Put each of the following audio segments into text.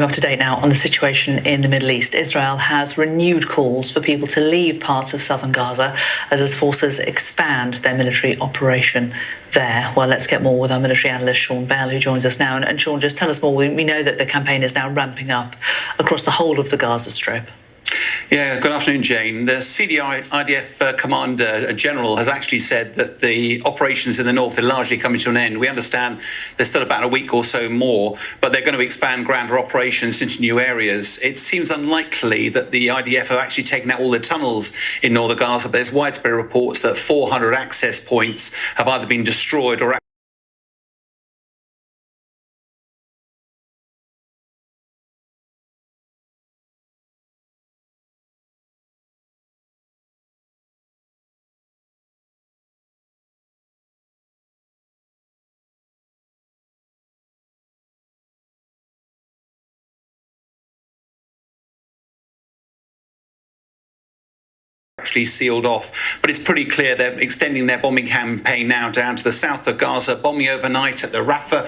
you up to date now on the situation in the Middle East. Israel has renewed calls for people to leave parts of southern Gaza as its forces expand their military operation there. Well, let's get more with our military analyst, Sean Bell, who joins us now. And Sean, just tell us more. We know that the campaign is now ramping up across the whole of the Gaza Strip. Yeah, good afternoon, Jane. The CDR-IDF Commander General has actually said that the operations in the north are largely coming to an end. We understand there's still about a week or so more, but they're going to expand grander operations into new areas. It seems unlikely that the IDF have actually taken out all the tunnels in northern Gaza, but there's widespread reports that 400 access points have either been destroyed or actually sealed off. But it's pretty clear they're extending their bombing campaign now down to the south of Gaza, bombing overnight at the Rafah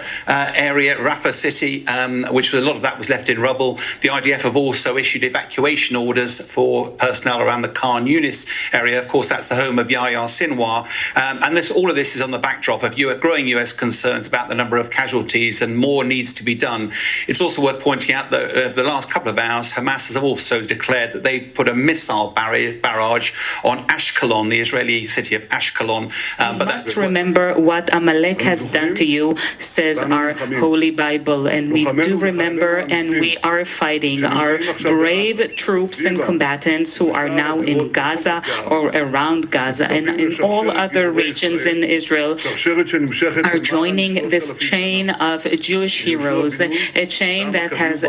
area, Rafah city, which a lot of that was left in rubble. The IDF have also issued evacuation orders for personnel around the Khan Yunis area. Of course, that's the home of Yahya Sinwar. And all of this is on the backdrop of growing US concerns about the number of casualties, and more needs to be done. It's also worth pointing out that over the last couple of hours, Hamas has also declared that they've put a missile barrage on Ashkelon, the Israeli city of Ashkelon. But must remember what Amalek has done to you, says our Holy Bible, and we do remember, and we are fighting our brave troops and combatants who are now in Gaza or around Gaza and in all other regions in Israel are joining this chain of Jewish heroes, a chain that has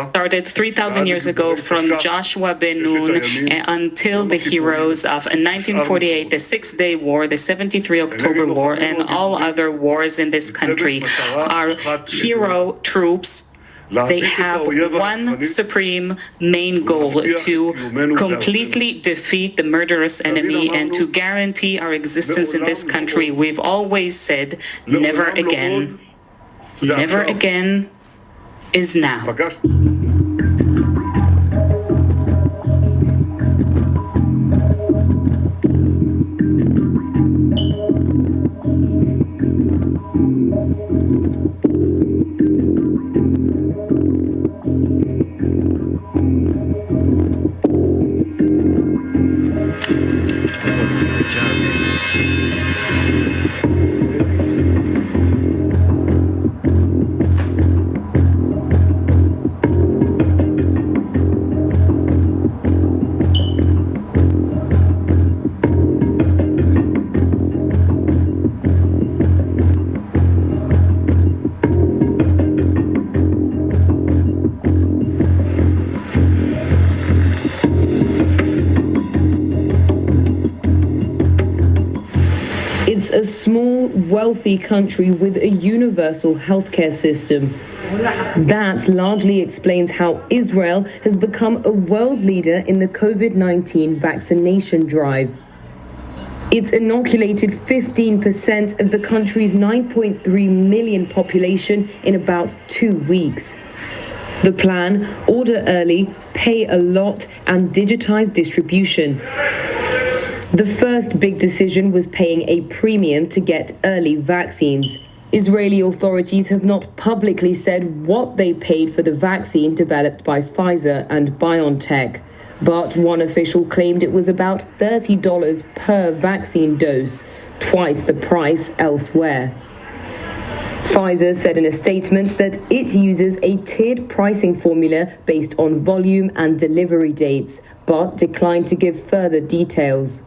started 3,000 years ago from Joshua ben Nun until the heroes of 1948, the Six-Day War, the 73 October War, and all other wars in this country. Our hero troops, they have one supreme main goal: to completely defeat the murderous enemy and to guarantee our existence in this country. We've always said, never again. Never again is now. It's a small, wealthy country with a universal healthcare system. That largely explains how Israel has become a world leader in the COVID-19 vaccination drive. It's inoculated 15% of the country's 9.3 million population in about 2 weeks. The plan: order early, pay a lot, and digitize distribution. The first big decision was paying a premium to get early vaccines. Israeli authorities have not publicly said what they paid for the vaccine developed by Pfizer and BioNTech, but one official claimed it was about $30 per vaccine dose, twice the price elsewhere. Pfizer said in a statement that it uses a tiered pricing formula based on volume and delivery dates, but declined to give further details.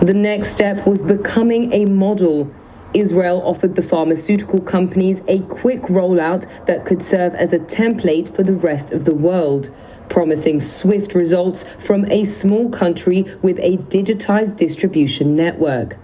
The next step was becoming a model. Israel offered the pharmaceutical companies a quick rollout that could serve as a template for the rest of the world, promising swift results from a small country with a digitized distribution network.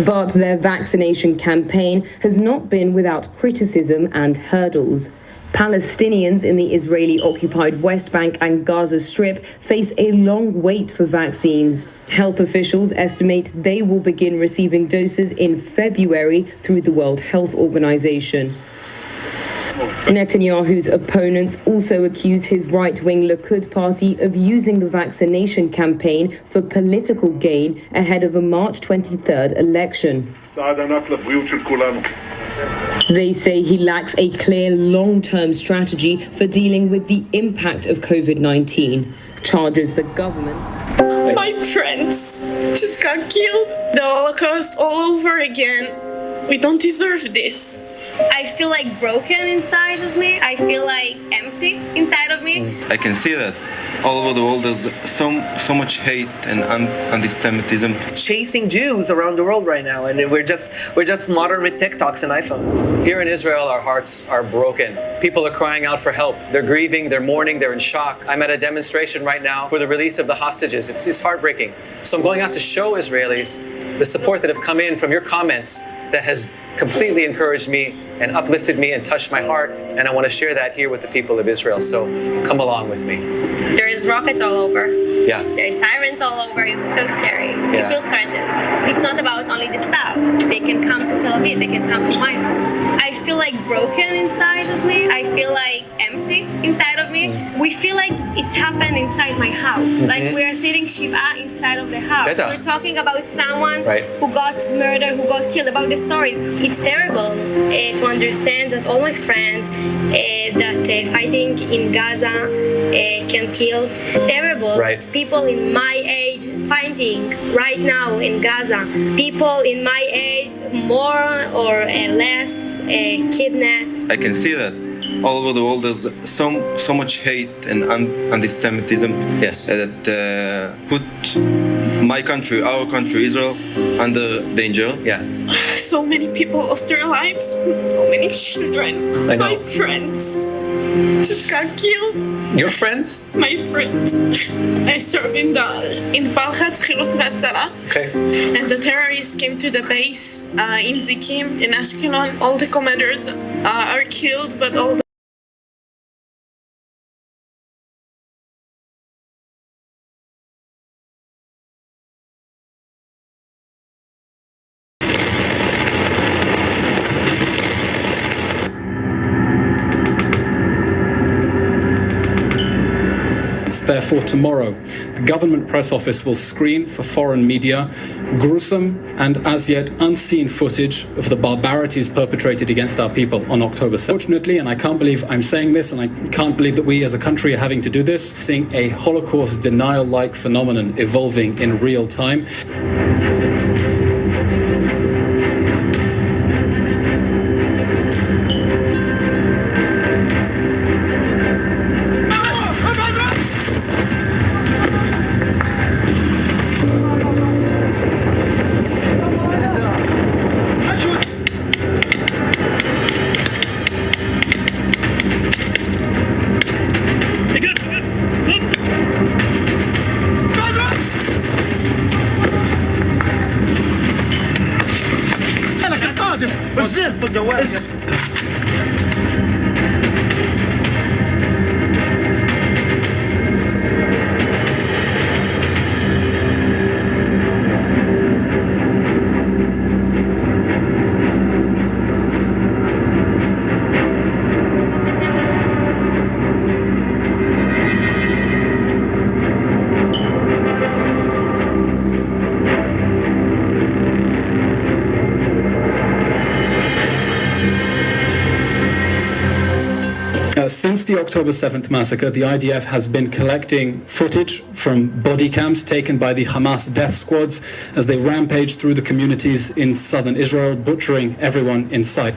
But their vaccination campaign has not been without criticism and hurdles. Palestinians in the Israeli-occupied West Bank and Gaza Strip face a long wait for vaccines. Health officials estimate they will begin receiving doses in February through the World Health Organization. Netanyahu's opponents also accuse his right-wing Likud party of using the vaccination campaign for political gain ahead of a March 23rd election. They say he lacks a clear long-term strategy for dealing with the impact of COVID-19, charges the government. My friends just got killed. The Holocaust all over again. We don't deserve this. I feel like broken inside of me. I feel like empty inside of me. I can see that all over the world there's so much hate and anti-Semitism. Chasing Jews around the world right now, and we're just modern with TikToks and iPhones. Here in Israel, our hearts are broken. People are crying out for help. They're grieving, they're mourning, they're in shock. I'm at a demonstration right now for the release of the hostages. It's heartbreaking. So I'm going out to show Israelis the support that have come in from your comments that has completely encouraged me and uplifted me and touched my heart, and I want to share that here with the people of Israel. So come along with me. There's rockets all over. Yeah. There's sirens all over. It's so scary. Yeah. You feel threatened. It's not about only the south. They can come to Tel Aviv. They can come to my house. I feel like broken inside of me. I feel like empty inside of me. We feel like it's happened inside my house. Like we are sitting Shiva inside of the house. We're talking about someone who got murdered, who got killed, about the stories. It's terrible to understand that all my friends that fighting in Gaza can kill. It's terrible. Right. People in my age fighting right now in Gaza. People in my age more or less kidnapped. I can see that all over the world there's so much hate and anti-Semitism. Yes. That put my country, our country, Israel, under danger. Yeah. So many people lost their lives. So many children. I know. My friends just got killed. Your friends? My friends. I served in Balchat Chilot Vatzala. Okay. And the terrorists came to the base in Zikim, in Ashkelon. All the commanders are killed, but all the Therefore, tomorrow, the government press office will screen for foreign media gruesome and as yet unseen footage of the barbarities perpetrated against our people on October 7th. Fortunately, and I can't believe I'm saying this, and I can't believe that we as a country are having to do this, seeing a Holocaust denial-like phenomenon evolving in real time. Since the October 7th massacre, the IDF has been collecting footage from body cams taken by the Hamas death squads as they rampage through the communities in southern Israel, butchering everyone in sight.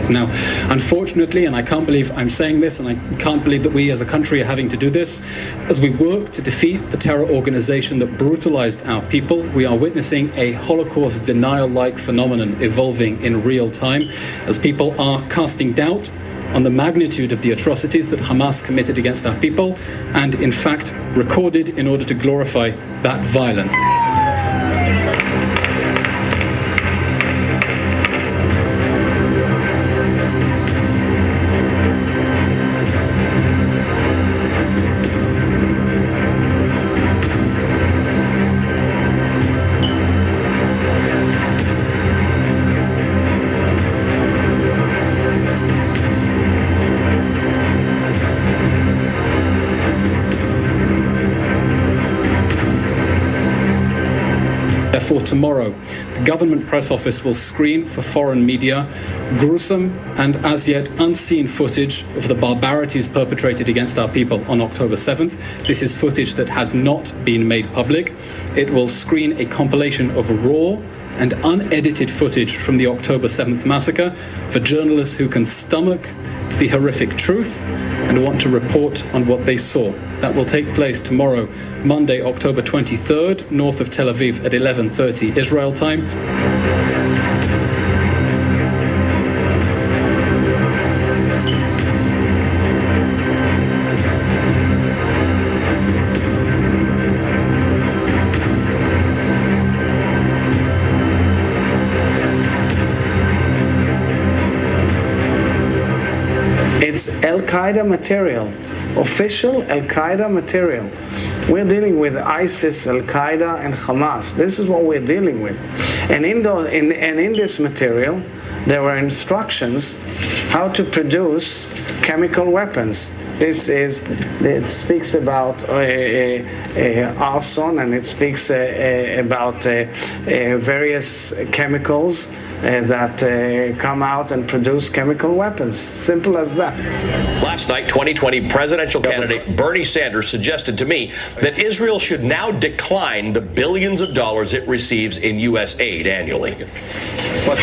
Now, unfortunately, and I can't believe I'm saying this, and I can't believe that we as a country are having to do this, as we work to defeat the terror organization that brutalized our people, we are witnessing a Holocaust denial-like phenomenon evolving in real time, as people are casting doubt on the magnitude of the atrocities that Hamas committed against our people, and in fact recorded in order to glorify that violence. Therefore, tomorrow, the government press office will screen for foreign media gruesome and as yet unseen footage of the barbarities perpetrated against our people on October 7th. This is footage that has not been made public. It will screen a compilation of raw and unedited footage from the October 7th massacre for journalists who can stomach the horrific truth and want to report on what they saw. That will take place tomorrow, Monday, October 23rd, north of Tel Aviv at 11:30 Israel time. It's Al-Qaeda material, official Al-Qaeda material. We're dealing with ISIS, Al-Qaeda, and Hamas. This is what we're dealing with. And in this material, there were instructions how to produce chemical weapons. It speaks about arson, and it speaks about various chemicals that come out and produce chemical weapons. Simple as that. Last night, 2020 presidential candidate Bernie Sanders suggested to me that Israel should now decline the billions of dollars it receives in U.S. aid annually. But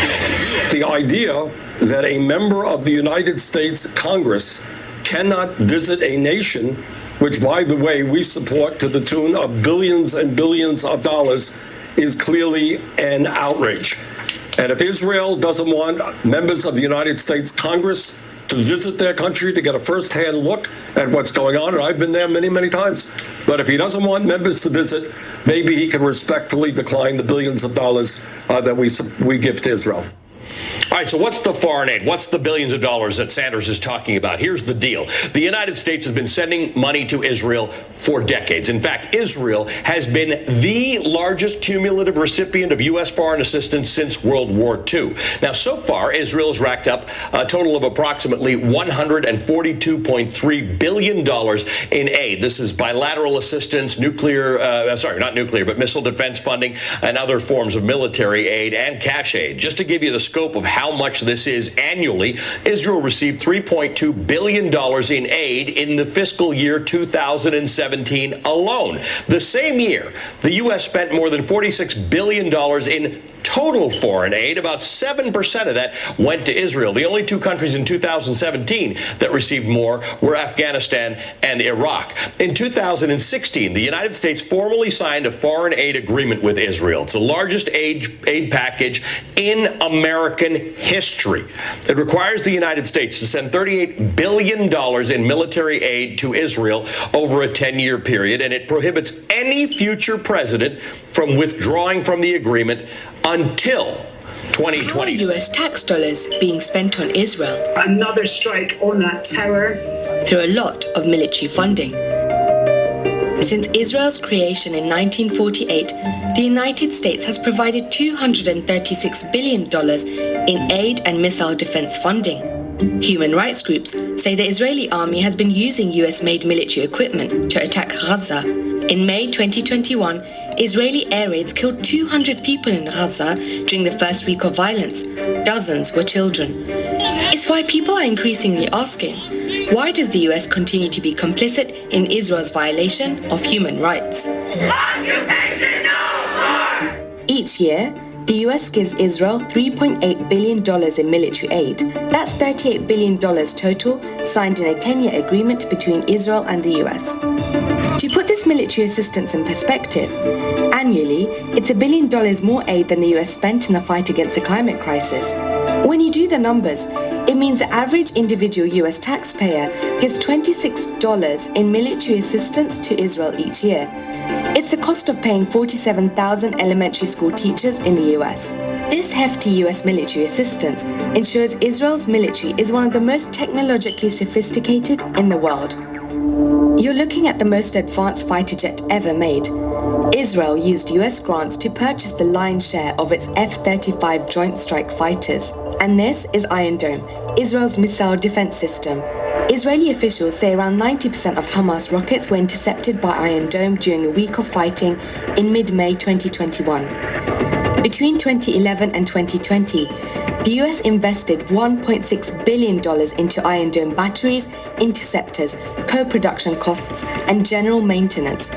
the idea that a member of the United States Congress cannot visit a nation, which, by the way, we support to the tune of billions and billions of dollars, is clearly an outrage. And if Israel doesn't want members of the United States Congress to visit their country to get a first-hand look at what's going on, and I've been there many, many times, but if he doesn't want members to visit, maybe he can respectfully decline the billions of dollars that we give to Israel. All right, so what's the foreign aid? What's the billions of dollars that Sanders is talking about? Here's the deal. The United States has been sending money to Israel for decades. In fact, Israel has been the largest cumulative recipient of U.S. foreign assistance since World War II. Now, so far, Israel has racked up a total of approximately $142.3 billion in aid. This is bilateral assistance, missile defense funding, and other forms of military aid and cash aid. Just to give you the scope of how much this is annually, Israel received $3.2 billion in aid in the fiscal year 2017 alone. The same year, the U.S. spent more than $46 billion in total foreign aid. About 7% of that went to Israel. The only two countries in 2017 that received more were Afghanistan and Iraq. In 2016, the United States formally signed a foreign aid agreement with Israel. It's the largest aid package in American history. It requires the United States to send $38 billion in military aid to Israel over a 10-year period, and it prohibits any future president from withdrawing from the agreement until 2020. How are U.S. tax dollars being spent on Israel? Another strike on that terror. Through a lot of military funding. Since Israel's creation in 1948, the United States has provided $236 billion in aid and missile defense funding. Human rights groups say the Israeli army has been using US-made military equipment to attack Gaza. In May 2021, Israeli air raids killed 200 people in Gaza during the first week of violence. Dozens were children. It's why people are increasingly asking, why does the US continue to be complicit in Israel's violation of human rights? Occupation no more! Each year, the US gives Israel $3.8 billion in military aid. That's $38 billion total, signed in a 10-year agreement between Israel and the US. To put this military assistance in perspective, annually, it's $1 billion more aid than the US spent in the fight against the climate crisis. When you do the numbers, it means the average individual US taxpayer gives $26 in military assistance to Israel each year. It's the cost of paying 47,000 elementary school teachers in the US. This hefty US military assistance ensures Israel's military is one of the most technologically sophisticated in the world. You're looking at the most advanced fighter jet ever made. Israel used US grants to purchase the lion's share of its F-35 Joint Strike Fighters. And this is Iron Dome, Israel's missile defense system. Israeli officials say around 90% of Hamas rockets were intercepted by Iron Dome during a week of fighting in mid-May 2021. Between 2011 and 2020, the US invested $1.6 billion into Iron Dome batteries, interceptors, co-production costs, and general maintenance.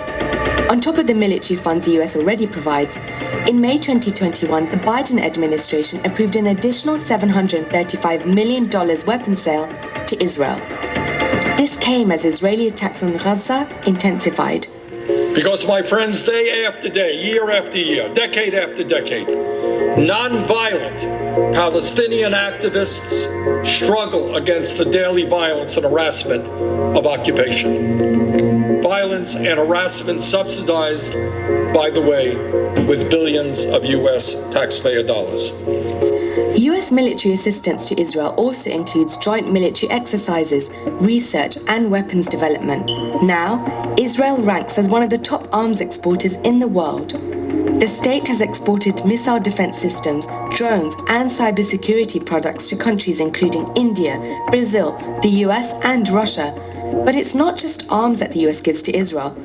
On top of the military funds the US already provides, in May 2021, the Biden administration approved an additional $735 million weapons sale to Israel. This came as Israeli attacks on Gaza intensified. Because, my friends, day after day, year after year, decade after decade, non-violent Palestinian activists struggle against the daily violence and harassment of occupation. Violence and harassment subsidized, by the way, with billions of US taxpayer dollars. US military assistance to Israel also includes joint military exercises, research, and weapons development. Now, Israel ranks as one of the top arms exporters in the world. The state has exported missile defense systems, drones, and cybersecurity products to countries including India, Brazil, the US, and Russia. But it's not just arms that the US gives to Israel.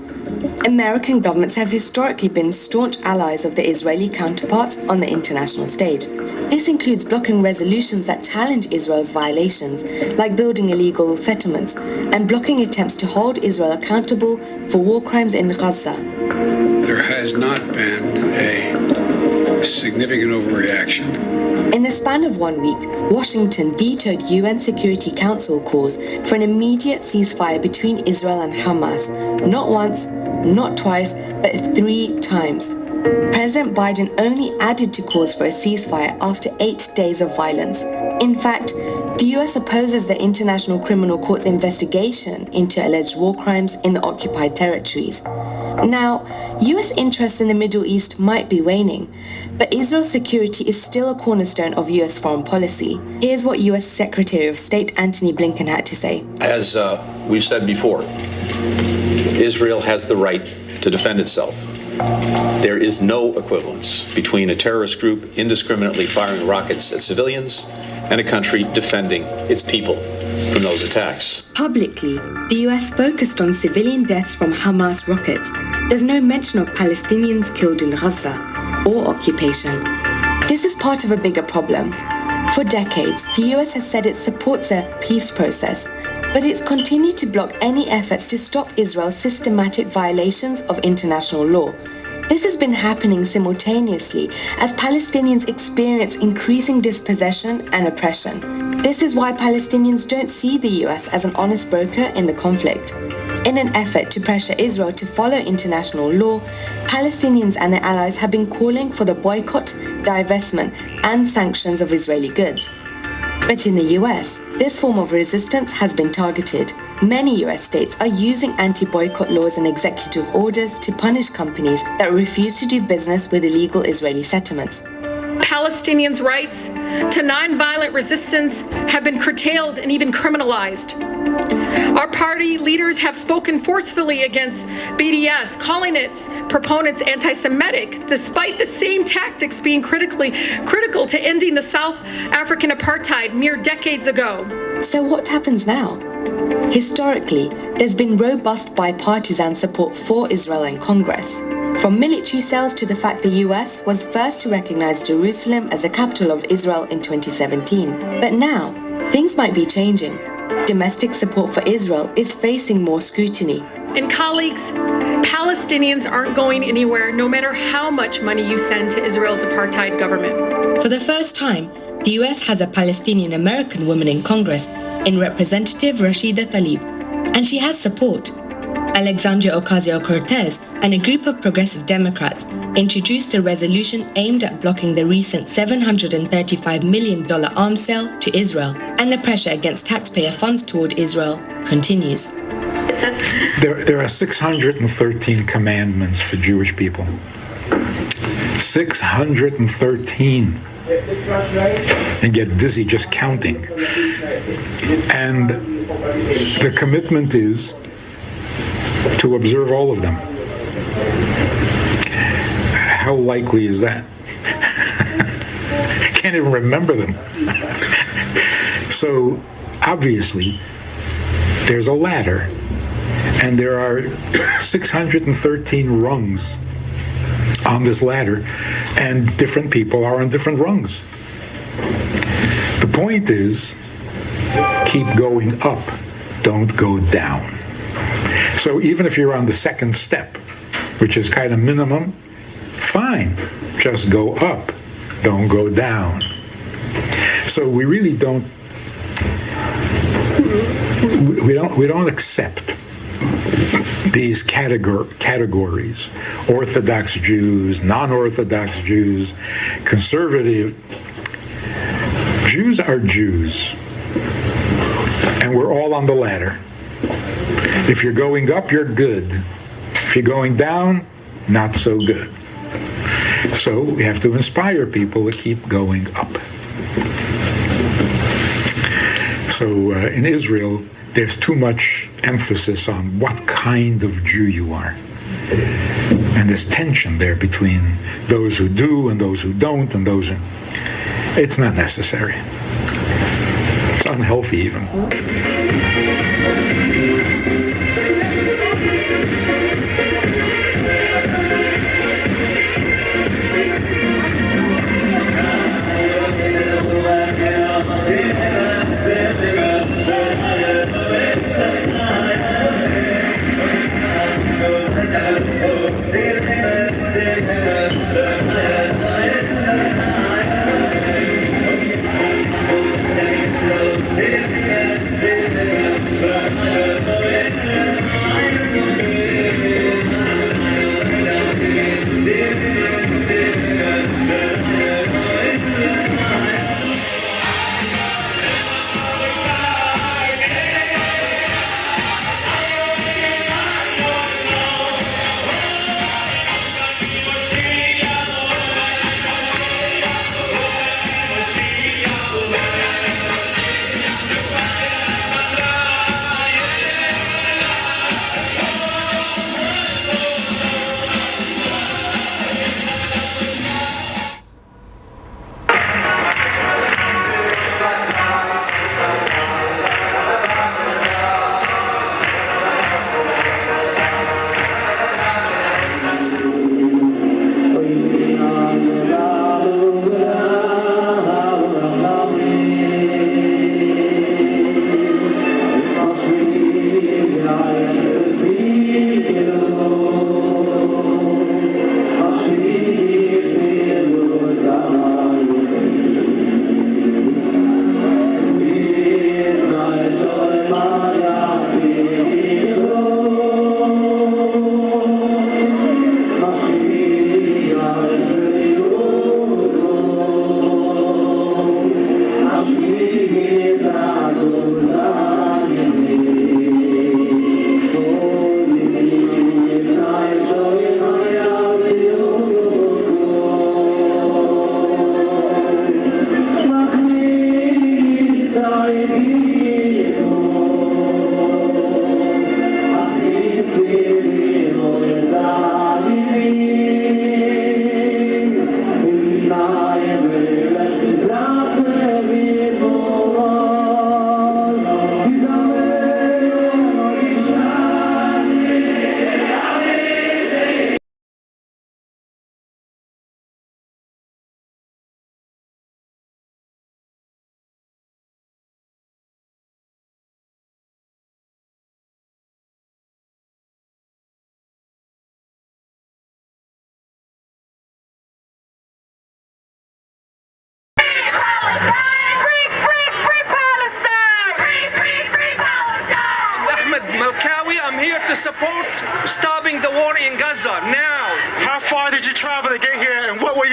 American governments have historically been staunch allies of the Israeli counterparts on the international stage. This includes blocking resolutions that challenge Israel's violations, like building illegal settlements, and blocking attempts to hold Israel accountable for war crimes in Gaza. There has not been a significant overreaction. In the span of 1 week, Washington vetoed UN Security Council calls for an immediate ceasefire between Israel and Hamas, not once, not twice, but 3 times. President Biden only added to calls for a ceasefire after 8 days of violence. In fact, the US opposes the International Criminal Court's investigation into alleged war crimes in the occupied territories. Now, US interests in the Middle East might be waning, but Israel's security is still a cornerstone of US foreign policy. Here's what US Secretary of State Antony Blinken had to say. As we've said before, Israel has the right to defend itself. There is no equivalence between a terrorist group indiscriminately firing rockets at civilians and a country defending its people from those attacks. Publicly, the US focused on civilian deaths from Hamas rockets. There's no mention of Palestinians killed in Gaza or occupation. This is part of a bigger problem. For decades, the US has said it supports a peace process, but it's continued to block any efforts to stop Israel's systematic violations of international law. This has been happening simultaneously as Palestinians experience increasing dispossession and oppression. This is why Palestinians don't see the US as an honest broker in the conflict. In an effort to pressure Israel to follow international law, Palestinians and their allies have been calling for the boycott, divestment, and sanctions of Israeli goods. But in the US, this form of resistance has been targeted. Many US states are using anti-boycott laws and executive orders to punish companies that refuse to do business with illegal Israeli settlements. Palestinians' rights to nonviolent resistance have been curtailed and even criminalized. Our party leaders have spoken forcefully against BDS, calling its proponents anti-Semitic, despite the same tactics being critical to ending the South African apartheid mere decades ago. So what happens now? Historically, there's been robust bipartisan support for Israel in Congress. From military sales to the fact the US was first to recognize Jerusalem as the capital of Israel in 2017. But now, things might be changing. Domestic support for Israel is facing more scrutiny. And colleagues, Palestinians aren't going anywhere, no matter how much money you send to Israel's apartheid government. For the first time, the US has a Palestinian American woman in Congress, in Representative Rashida Tlaib, and she has support. Alexandria Ocasio-Cortez and a group of progressive Democrats introduced a resolution aimed at blocking the recent $735 million arms sale to Israel, and the pressure against taxpayer funds toward Israel continues. There are 613 commandments for Jewish people. 613. And get dizzy just counting. And the commitment is to observe all of them. How likely is that? Can't even remember them. So obviously, there's a ladder, and there are 613 rungs on this ladder, and different people are on different rungs. The point is, keep going up, don't go down. So even if you're on the second step, which is kind of minimum, fine, just go up, don't go down. So we really don't accept these categories: Orthodox Jews, non-Orthodox Jews, conservative. Jews are Jews, and we're all on the ladder. If you're going up, you're good. If you're going down, not so good. So we have to inspire people to keep going up. So in Israel, there's too much emphasis on what kind of Jew you are. And there's tension there between those who do and those who don't and those who... It's not necessary. It's unhealthy even.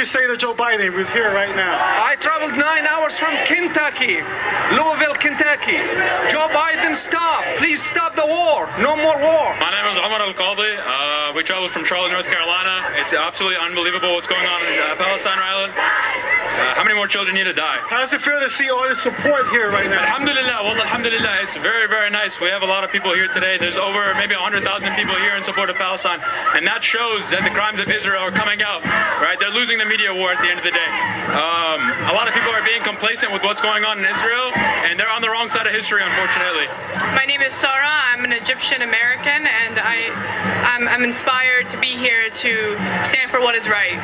you say to Joe Biden who's here right now? I traveled 9 hours from Kentucky, Louisville, Kentucky. Joe Biden, stop. Please stop the war. No more war. My name is Omar Al-Qadi. We traveled from Charlotte, North Carolina. It's absolutely unbelievable what's going on in Palestine, Ryland. How many more children need to die? How does it feel to see all this support here right now? Alhamdulillah, wallah, alhamdulillah. It's very, very nice. We have a lot of people here today. There's over maybe 100,000 people here in support of Palestine. And that shows that the crimes of Israel are coming out, right? They're losing the media war at the end of the day. A lot of people are being complacent with what's going on in Israel, and they're on the wrong side of history, unfortunately. My name is Sarah. I'm an Egyptian American, and I'm inspired to be here to stand for what is right.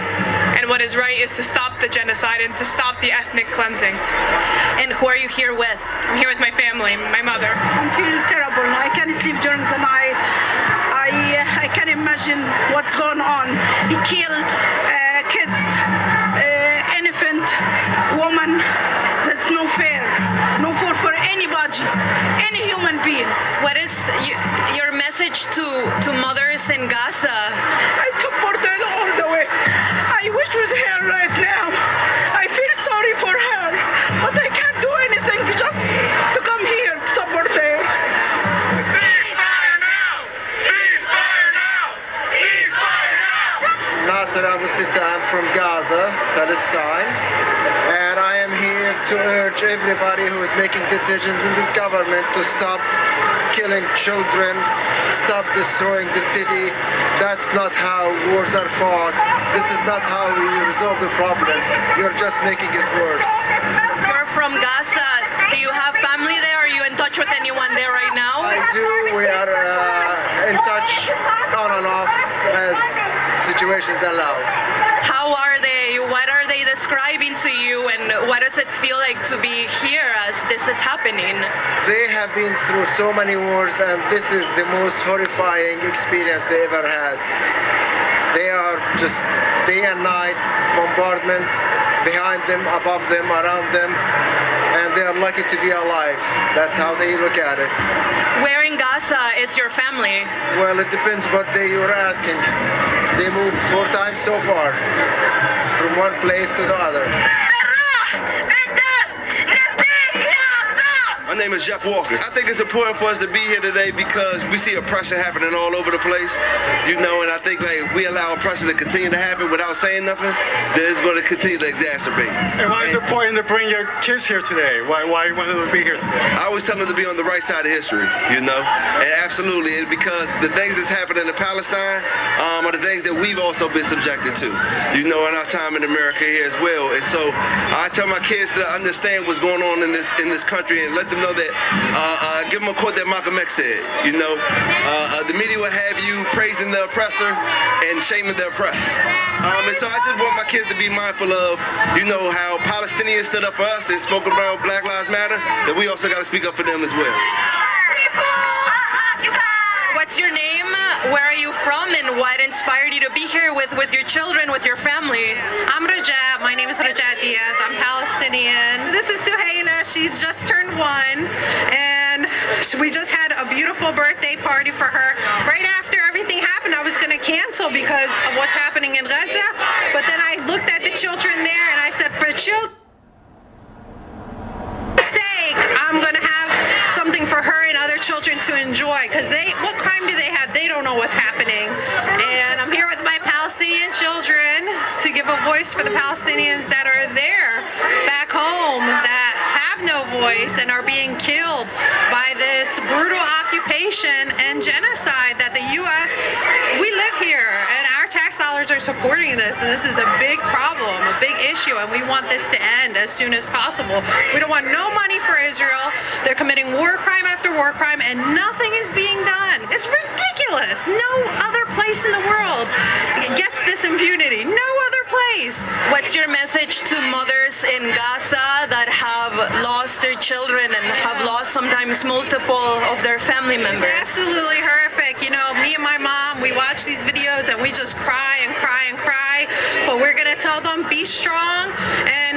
And what is right is to stop the genocide and to stop the ethnic cleansing. And who are you here with? I'm here with my family, my mother. I feel terrible. I can't sleep during the night. I can't imagine what's going on. He killed kids, infant, woman. That's no fair. No fair for anybody, any human being. What is your message to mothers in Gaza? I support her all the way. I wish she was here right now. I feel sorry for her, but I can't do anything just to come here to support her. Ceasefire now! Ceasefire now! Ceasefire now! Nasser Abu Sitta, I'm from Gaza, Palestine, and I am here to urge everybody who is making decisions in this government to stop killing children, stop destroying the city. That's not how wars are fought. This is not how you resolve the problems. You're just making it worse. You're from Gaza. Do you have family there? Are you in touch with anyone there right now? I do. We are in touch on and off as situations allow. How are they? What are they describing to you, and what does it feel like to be here as this is happening? They have been through so many wars, and this is the most horrifying experience they ever had. They are just day and night bombardment behind them, above them, around them, and they are lucky to be alive. That's how they look at it. Where in Gaza is your family? Well, it depends what day you're asking. They moved 4 times so far, from one place to the other. My name is Jeff Walker. I think it's important for us to be here today because we see oppression happening all over the place, and I think if we allow oppression to continue to happen without saying nothing, then it's going to continue to exacerbate. And why is it important to bring your kids here today? Why you want them to be here today? I always tell them to be on the right side of history, and absolutely, because the things that's happening in Palestine are the things that we've also been subjected to, in our time in America here as well. And so I tell my kids to understand what's going on in this country and let them know that, give them a quote that Malcolm X said, the media will have you praising the oppressor and shaming the oppressed. And so I just want my kids to be mindful of, how Palestinians stood up for us and spoke about Black Lives Matter, that we also got to speak up for them as well. What's your name? Where are you from? And what inspired you to be here with your children, with your family? I'm Rajat. My name is Rajat Diaz. I'm Palestinian. This is Suhaila. She's just turned 1. And we just had a beautiful birthday party for her. Right after everything happened, I was going to cancel because of what's happening in Gaza. But then I looked at the children there and I said, for children's sake, I'm going to have something for her and other children to enjoy, because what crime do they have? They don't know what's happening. And I'm here with my Palestinian children to give a voice for the Palestinians that are there back home that have no voice and are being killed by this brutal occupation and genocide that the U.S. We live here and our tax dollars are supporting this, and this is a big problem, a big issue, and we want this to end as soon as possible. We don't want no money for Israel. They're committing war crime after war crime and nothing is being done. It's ridiculous. No other place in the world gets this impunity. No other place. What's your message to mothers in Gaza that have lost their children and have lost sometimes multiple of their family members? It's absolutely horrific. Me and my mom, we watch these videos and we just cry and cry and cry. But we're going to tell them, be strong and